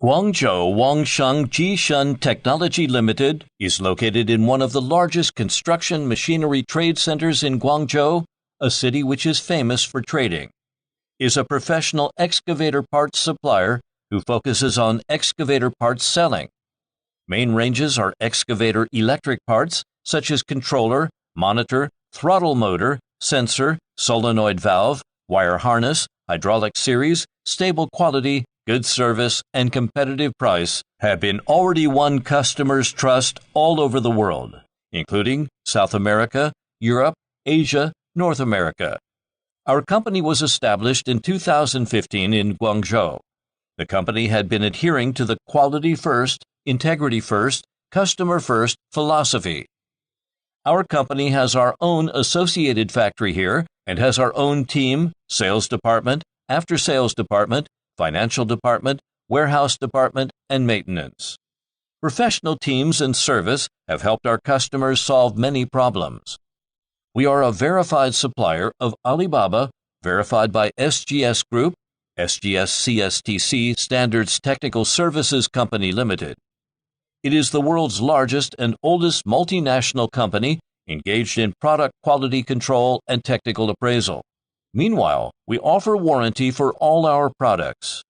Guangzhou Wangshan JISION Technology Limited is located in one of the largest construction machinery trade centers in Guangzhou, a city which is famous for trading. Is a professional excavator parts supplier who focuses on excavator parts selling. Main ranges are excavator electric parts such as controller, monitor, throttle motor, sensor, solenoid valve, wire harness, hydraulic series, stable quality, good service, and competitive price have been already won customers' trust all over the world, including South America, Europe, Asia, North America. Our company was established in 2015 in Guangzhou. The company had been adhering to the quality first, integrity first, customer first philosophy. Our company has our own associated factory here and has our own team, sales department, after-sales department, financial department, warehouse department, and maintenance. Professional teams and service have helped our customers solve many problems. We are a verified supplier of Alibaba, verified by SGS Group, SGS CSTC Standards Technical Services Company Limited. It is the world's largest and oldest multinational company engaged in product quality control and technical appraisal. Meanwhile, we offer warranty for all our products.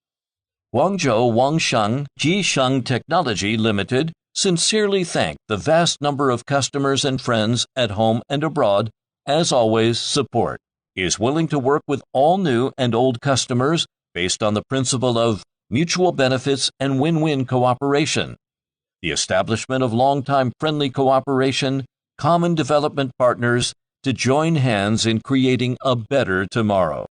Guangzhou Wangshan JISION Technology Limited sincerely thank the vast number of customers and friends at home and abroad, as always support, is willing to work with all new and old customers based on the principle of mutual benefits and win-win cooperation. The establishment of long-time friendly cooperation, common development partners to join hands in creating a better tomorrow.